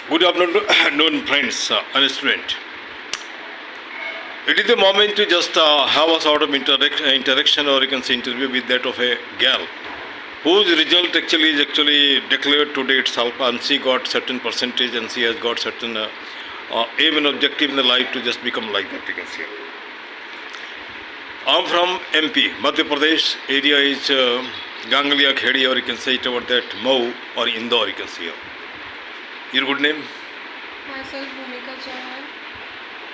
Good afternoon, friends and student. It is the moment to just have a sort of interaction, or you can say interview with that of a girl whose result actually is actually declared today itself, and she got certain percentage, and she has got certain aim and objective in the life to just become like that. You can see. I'm from MP, Madhya Pradesh. Area is Ganglia Khedi, or you can say it about that Mau or Indore. You can see. Your good name? Myself, Bhumika Chauhan.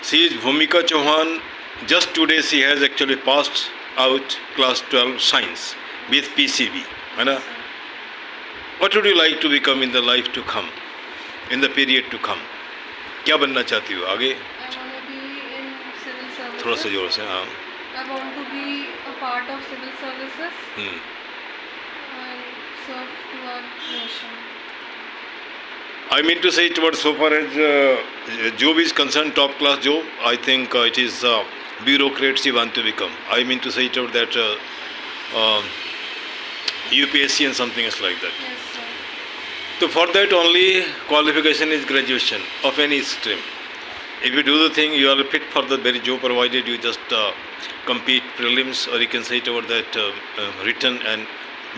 She is Bhumika Chauhan. Just today she has actually passed out class 12 science with PCB. है What would you like to become in the life to come, in the period to come? क्या बनना चाहती हो आगे? I want to be in civil services. थोड़ा सा जोर से हाँ. I want to be a part of civil services and serve to our nation. I mean to say it about so far as job is concerned, top class job, I think it is bureaucrats you want to become. I mean to say it about that UPSC and something else like that. Yes, sir. So for that only qualification is graduation of any stream. If you do the thing, you are fit for the very job, provided you just compete prelims, or you can say it about that written and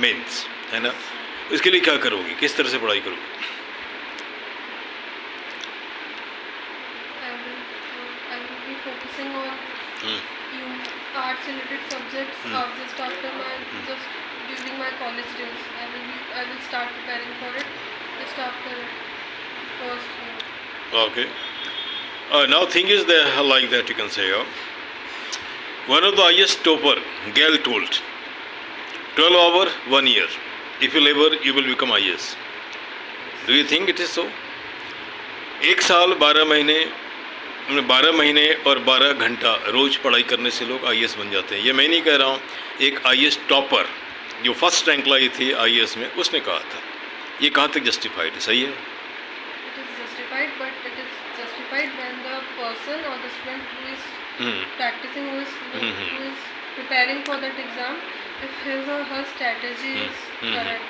mains, है ना? इसके लिए क्या करोगी, किस तरह से पढ़ाई करोगी? I will be focusing on arts related subjects just after just during my college days. I will start preparing for it just after first year. Okay. Now thing is there like that you can say. One of the highest topper, Gale told, 12 hour, 1 year. If you labor, you will become IAS. Do you think it is so? एक साल 12 महीने और 12 घंटा रोज पढ़ाई करने से लोग IAS बन जाते हैं. ये मैं नहीं कह रहा हूँ, एक आईएएस टॉपर जो फर्स्ट रैंक लाई थी आईएएस में, उसने कहा था. ये कहाँ तक जस्टिफाइड है, सही है? It is justified, but it is justified when the person or the student who is practicing, who is preparing for that exam, if his or her strategy is correct.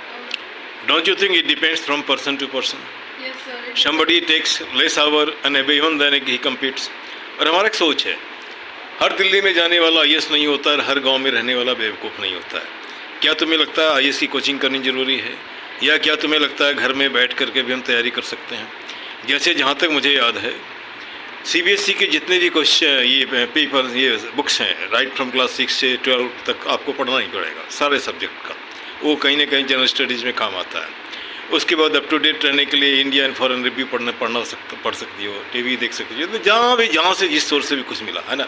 Don't you think it depends from person to person? Yes, sir. Somebody takes less hour and even then he competes. और हमारा एक सोच है, हर दिल्ली में जाने वाला IAS नहीं होता है, हर गांव में रहने वाला बेवकूफ़ नहीं होता है. क्या तुम्हें लगता है आईएएस की कोचिंग करनी ज़रूरी है, या क्या तुम्हें लगता है घर में बैठ करके भी हम तैयारी कर सकते हैं? जैसे जहाँ तक मुझे याद है, सीबीएसई के जितने भी क्वेश्चन ये पेपर ये बुक्स हैं, राइट फ्रॉम क्लास 6 से 12 तक आपको पढ़ना ही पड़ेगा सारे सब्जेक्ट का. वो कहीं ना कहीं जनरल स्टडीज़ में काम आता है. उसके बाद अप टू डेट रहने के लिए इंडिया एंड फॉरेन रिव्यू पढ़ सकती हो, टीवी देख सकती हो, तो जहाँ से जिस सोर्स से भी कुछ मिला है ना.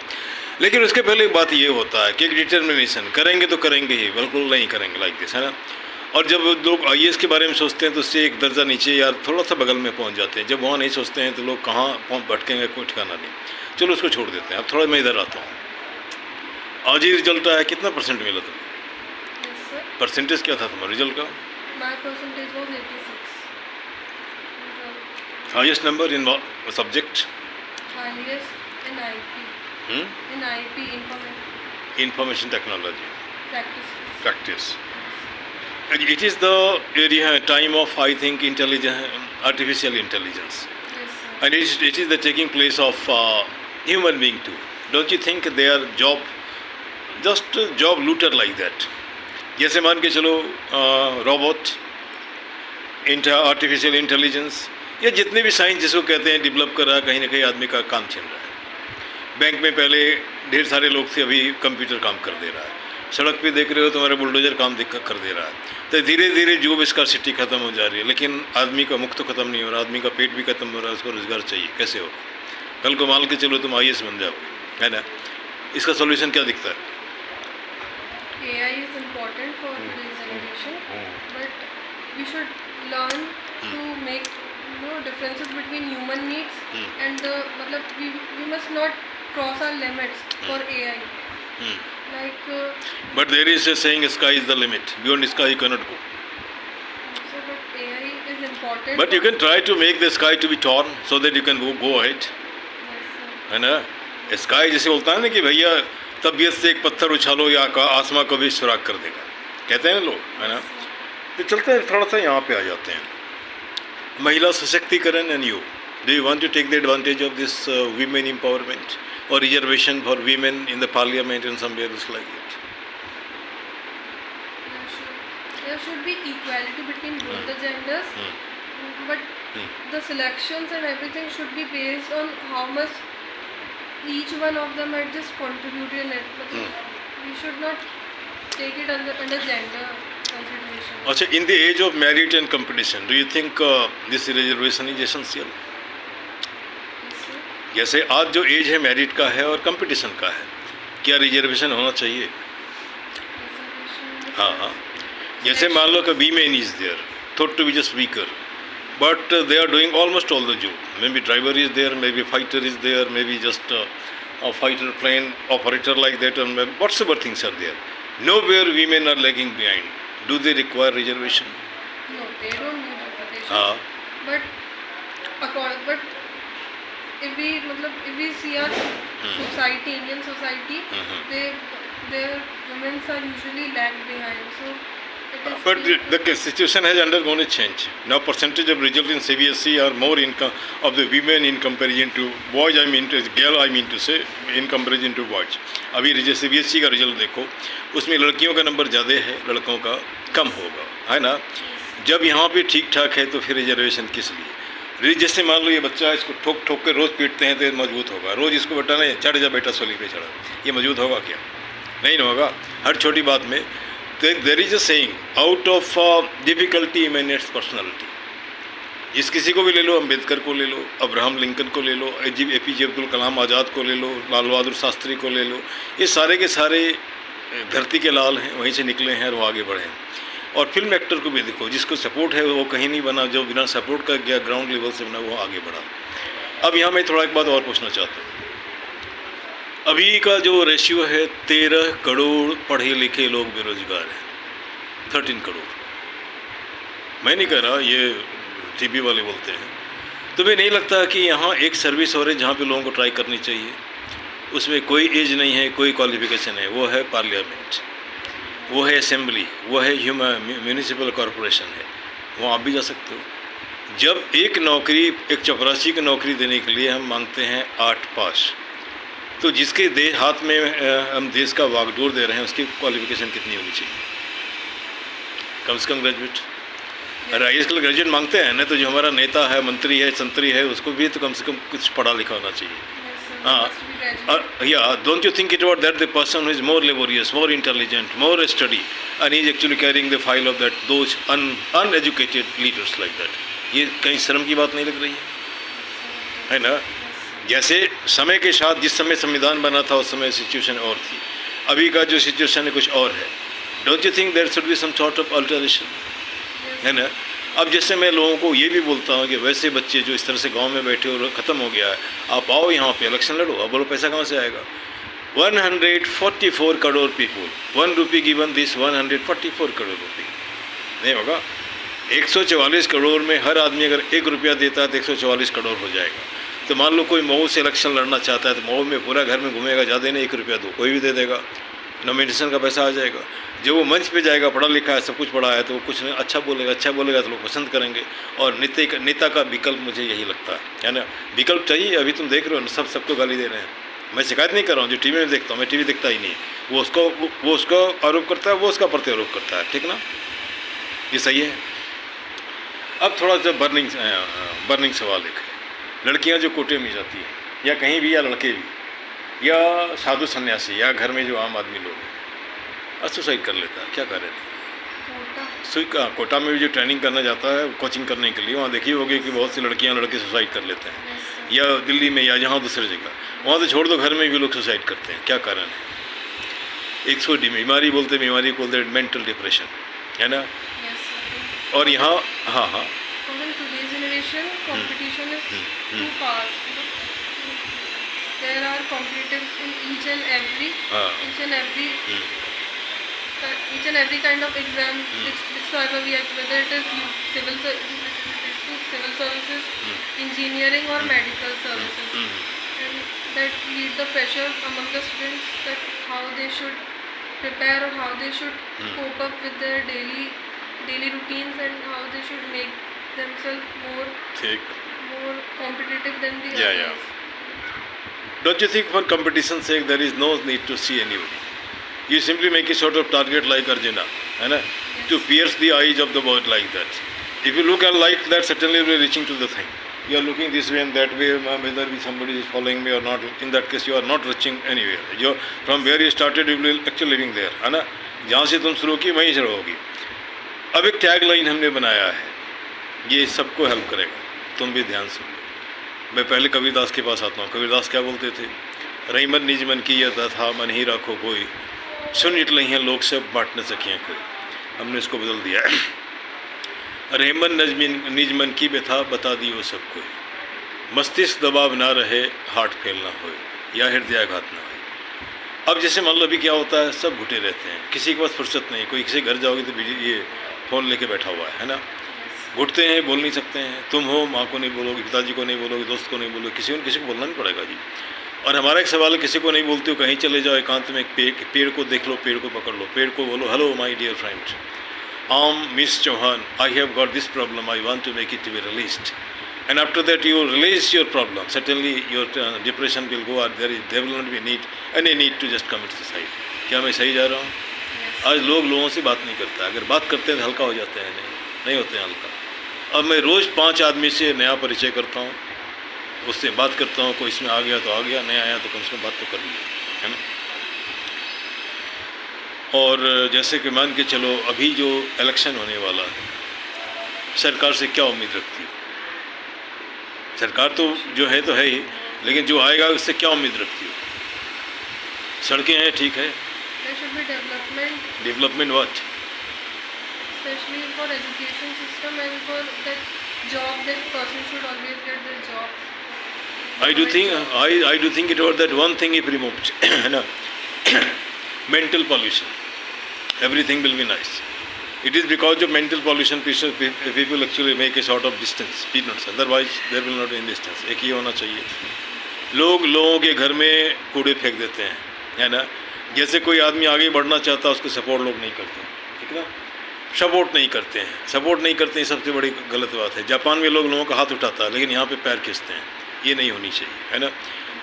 लेकिन उसके पहले एक बात ये होता है कि एक डिटर्मिनेशन, करेंगे तो करेंगे ही, बिल्कुल नहीं करेंगे लाइक दिस, है ना. और जब लोग आईएएस के बारे में सोचते हैं तो उससे एक दर्जा नीचे या थोड़ा सा बगल में पहुँच जाते हैं. जब वहाँ नहीं सोचते हैं तो लोग कहाँ भटकेंगे कोई ठिकाना नहीं. चलो उसको छोड़ देते हैं. अब थोड़ा मैं इधर आता हूँ. आज ही रिजल्ट आया, कितना परसेंट मिला तुम्हें? Yes, sir. परसेंटेज क्या था तुम्हारा रिजल्ट का? My percentage was 86. Highest number in subject? Highest in IP. In IP, information technology practice. It is the area time of, I think, artificial intelligence, Yes, sir. and it is the taking place of human being too. Don't you think they are just job looter like that? जैसे मान के चलो robot, artificial intelligence, या जितने भी science जिसको कहते हैं डेवलप कर रहा है, कहीं ना कहीं आदमी का काम छिन रहा है. बैंक में पहले ढेर सारे लोग थे, अभी कंप्यूटर काम कर दे रहा है. सड़क पे देख रहे हो तुम्हारा बुलडोजर काम कर दे रहा है. तो धीरे धीरे जॉब स्कार्सिटी खत्म हो जा रही है. लेकिन आदमी का मुख तो खत्म नहीं हो रहा, आदमी का पेट भी खत्म हो रहा है, उसको रोजगार चाहिए. कैसे हो? कल को मान के चलो तुम आईएएस बन जाओगे, है ना. इसका सोल्यूशन क्या दिखता है? AI is important for today's generation, but we should learn to make differences between human needs and we must not cross our limits for AI. Like. But there is a saying, sky is the limit. Beyond sky you cannot go. So, but AI is important. But you can try to make the sky to be torn so that you can go ahead. Yes, sir. है ना. Sky जैसे बोलता है ना कि भैया तबीयत से एक पत्थर उछालो या आसमां को भी सुराग कर देगा, कहते हैं ना लोग, है ना. तो चलते हैं थोड़ा सा यहाँ पे आ जाते हैं. Mahila Sashaktikarana and you. Do you want to take the advantage of this women empowerment or reservation for women in the parliament and somewhere else like it? There should be equality between both the genders, but the selections and everything should be based on how much each one of them had just contributed in it. We should not take it under gender consideration. Achha, in the age of merit and competition, do you think this reservation is essential? Yes, sir. जैसे आज जो as है merit का है और competition का है, क्या रिजर्वेशन होना चाहिए? Reservation. हाँ हाँ, जैसे मान लो कि women is there thought to be just weaker, but they are doing almost all the job. Maybe driver is there, maybe fighter is there, maybe just a fighter plane operator like that, and whatsoever things are there. Nowhere women are lagging behind. Do they require reservation? No, they don't need reservation. हाँ But if we see our society, Indian society, their women are usually lag behind. So it is. but the situation has undergone a change. Now percentage of result in CBSE are more of the women in comparison to boys. I mean to girl, I mean to say in comparison to boys. अभी CBSE का result देखो, उसमें लड़कियों का number ज़्यादा है, लड़कों का कम होगा, है ना? जब यहाँ पे ठीक ठाक है तो फिर रिजर्वेशन किस लिए? जैसे मान लो ये बच्चा, इसको ठोक ठोक के रोज़ पीटते हैं तो ये मजबूत होगा, रोज़ इसको बेटा नहीं चढ़ जा बेटा सोली पे चढ़ा, ये मजबूत होगा क्या? नहीं होगा। हर छोटी बात में there is a saying, out of difficulty emanates personality. जिस किसी को भी ले लो, अम्बेडकर को ले लो, अब्राहम लिंकन को ले लो, APJ अब्दुल कलाम आज़ाद को ले लो, लाल बहादुर शास्त्री को ले लो, ये सारे के सारे धरती के लाल हैं, वहीं से निकले हैं और वो आगे बढ़े हैं। और फिल्म एक्टर को भी देखो, जिसको सपोर्ट है वो कहीं नहीं बना, जो बिना सपोर्ट का गया ग्राउंड लेवल से बना वो आगे बढ़ा। अब यहाँ मैं थोड़ा एक बात और पूछना चाहता हूँ। अभी का जो रेशियो है 13 करोड़ पढ़े लिखे लोग बेरोजगार हैं, 13 करोड़। मैं नहीं कह रहा, ये टीवी वाले बोलते हैं। तुम्हें नहीं लगता कि यहाँ एक सर्विस और है जहाँ पे लोगों को ट्राई करनी चाहिए? उसमें कोई एज नहीं है, कोई क्वालिफिकेशन है, वो है पार्लियामेंट, वो है असेंबली, वो है म्यूनिसिपल कॉरपोरेशन है, वहाँ आप भी जा सकते हो। जब एक नौकरी, एक चपरासी की नौकरी देने के लिए हम मांगते हैं 8 पास, तो जिसके हाथ में हम देश का वागडोर दे रहे हैं उसकी क्वालिफिकेशन कितनी होनी चाहिए? कम से कम ग्रेजुएट। अरे IAS के ग्रेजुएट मांगते हैं ना, तो जो हमारा नेता है, मंत्री है, संतरी है, उसको भी तो कम से कम कुछ पढ़ा लिखा होना चाहिए। हाँ, या don't you think it about that the person who is more laborious, more intelligent, more study and he is actually carrying the file of that those uneducated leaders like that. ये कहीं शर्म की बात नहीं लग रही है ना? जैसे समय के साथ, जिस समय संविधान बना था उस समय सिचुएशन और थी, अभी का जो सिचुएशन है कुछ और है। Don't you think there should be some sort of alteration, है ना? अब जैसे मैं लोगों को ये भी बोलता हूँ कि वैसे बच्चे जो इस तरह से गांव में बैठे और ख़त्म हो गया है, आप आओ यहाँ पे इलेक्शन लड़ो, अब बोलो पैसा कहाँ से आएगा? 144 crore people, 1 rupee given this 144 crore rupee, नहीं होगा। 144 करोड़ में हर आदमी अगर 1 रुपया देता है तो 144 करोड़ हो जाएगा। तो मान लो कोई मऊ से इलेक्शन लड़ना चाहता है तो मऊ में पूरा घर में घूमेगा, ज़्यादा नहीं 1 रुपया दो, कोई भी दे देगा, नॉमिनेशन का पैसा आ जाएगा। जब वो मंच पे जाएगा, पढ़ा लिखा है, सब कुछ पढ़ा है, तो वो कुछ अच्छा बोलेगा तो लोग पसंद करेंगे। और नेता का विकल्प मुझे यही लगता है ना? विकल्प चाहिए। अभी तुम देख रहे हो ना, सबको गाली दे रहे हैं। मैं शिकायत नहीं कर रहा हूँ, जो टीवी में देखता हूँ, मैं टीवी देखता ही नहीं। वो उसको आरोप करता है, वो उसका प्रत्यारोप करता है, ठीक ना? ये सही है। अब थोड़ा सा बर्निंग सवाल एक है। लड़कियां जो कोटे में जाती हैं, या कहीं भी, या लड़के भी, या साधु सन्यासी, या घर में जो आम आदमी लोग हैं, सुसाइड कर लेता है। क्या करें? कोटा में भी जो ट्रेनिंग करना जाता है, कोचिंग करने के लिए, वहाँ देखी होगी कि बहुत सी लड़कियां लड़के सुसाइड कर लेते हैं, या दिल्ली में या जहाँ दूसरी जगह, वहाँ तो छोड़ दो, घर में भी लोग सुसाइड करते हैं। क्या कारण है? एक सौ बीमारी बोलते मेंटल डिप्रेशन, है ना? और यहाँ हाँ competition is too fast. There are competitors in each and every kind of exam, whichsoever we have, whether it is civil services, engineering or medical services, and that lead the pressure among the students that how they should prepare or how they should cope up with their daily routines and how they should make themselves more ठीक. competitive than the Yeah, yeah. others. Don't you think for competition's sake there is no need to see anybody? You simply make a sort of target like Arjuna, है ना? To pierce the eyes of the bird like that. If you look at like that, certainly you will be reaching to the thing. You are looking this way and that way, whether somebody is following me or not. In that case, you are not reaching anywhere. You from where you started, you will actually living there, है ना? जहाँ से तुम शुरू की वहीं से रहोगी. अब एक टैग लाइन हमने बनाया है, ये सबको हेल्प करेगा. तुम भी ध्यान सुनो. मैं पहले कबीरदास के पास आता हूँ. कबीरदास क्या बोलते थे? रहीमन निज मन की यह था, मन ही रखो कोई, सुन इट नहीं है लोग सब, बांट न सकिए कोई. हमने इसको बदल दिया है. रहमन निज मन की व्यथा बता दी वो सब कोई, मस्तिष्क दबाव ना रहे, हार्ट फेल ना हो, या हृदयाघात ना हो. अब जैसे मान लो अभी क्या होता है, सब घुटे रहते हैं, किसी के पास फुर्सत नहीं. कोई किसी घर जाओगे तो ये फ़ोन लेके बैठा हुआ है ना. घुटते हैं, बोल नहीं सकते हैं. तुम हो, माँ को नहीं बोलोगे, पिताजी को नहीं बोलोगे, दोस्त को नहीं बोलोगे, किसी को बोलना नहीं पड़ेगा जी. और हमारा एक सवाल है, किसी को नहीं बोलते हो, कहीं चले जाओ एकांत में, एक पेड़ को देख लो, पेड़ को पकड़ लो, पेड़ को बोलो, hello my dear friend, Miss Chauhan, I have got this problem, I want to make it to be released. And after that you release your problem, certainly your depression will go out, there will not be any need to just commit suicide. क्या मैं सही जा रहा हूँ? आज लोगों से बात नहीं करता. अगर बात करते हैं तो हल्का हो जाते हैं, नहीं होते हैं हल्का. अब मैं रोज़ 5 आदमी से नया परिचय करता हूँ, उससे बात करता हूँ. कोई इसमें आ गया तो आ गया, नहीं आया तो कम से कम बात तो कर लिया, है ना. और जैसे कि मान के चलो अभी जो इलेक्शन होने वाला है, सरकार से क्या उम्मीद रखती हो? सरकार तो जो है ही, लेकिन जो आएगा उससे क्या उम्मीद रखती हो? सड़कें हैं, ठीक है. There should be development. Development what? Especially for education system and for that job, that person should always get the job. I do think it was that one thing if removed, है ना, mental pollution, everything will be nice. It is because of mental pollution people actually make a sort of distance, peanuts. Otherwise there will not be any distance. एक ही होना चाहिए. लोगों के घर में कूड़े फेंक देते हैं, है ना. जैसे कोई आदमी आगे बढ़ना चाहता है, उसको सपोर्ट लोग नहीं करते, ठीक ना. सपोर्ट नहीं करते हैं, सबसे बड़ी गलत बात है. जापान में लोगों का हाथ उठाता है, लेकिन यहाँ पे पैर खींचते हैं. ये नहीं होनी चाहिए, है ना.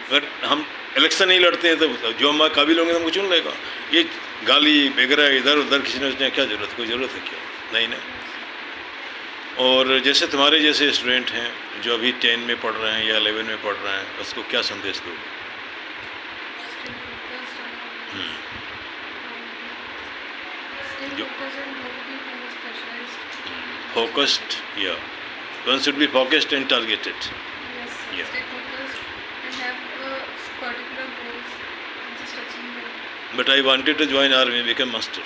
अगर हम इलेक्शन नहीं लड़ते हैं तो जो हमारे काबिल होंगे हमको चुन लेगा. ये गाली वगैरह इधर उधर खींचने क्या ज़रूरत है? कोई ज़रूरत है क्या? नहीं ना. और जैसे तुम्हारे जैसे स्टूडेंट हैं जो अभी 10 में पढ़ रहे हैं या 11 में पढ़ रहे हैं, उसको क्या संदेश दोगे? Focused, yeah. One should be focused and targeted. Yes, Yeah. stay focused and have particular goals and just achieve it. But I wanted to join army and become master.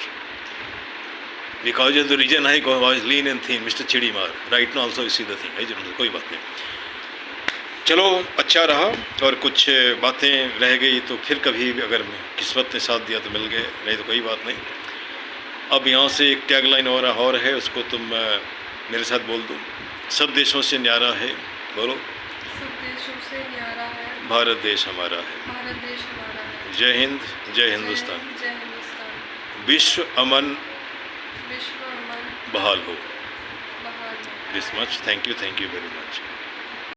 Because of the reason I was lean and thin, Mr. Chidimar. Right now also you see the thing. कोई बात नहीं. चलो अच्छा रहा, और कुछ बातें रह गई तो फिर कभी अगर किस्मत ने साथ दिया तो मिल गए, नहीं तो कोई बात नहीं. अब यहाँ से एक टैगलाइन और है, उसको तुम मेरे साथ बोल दो. सब देशों से न्यारा है, बोलो. सब देशों से न्यारा है, भारत देश हमारा है. भारत देश हमारा है. जय हिंद, जय हिंदुस्तान. जय हिंदुस्तान. विश्व अमन विश्व अमन बहाल हो. बहाल हो. This much. Thank you very much.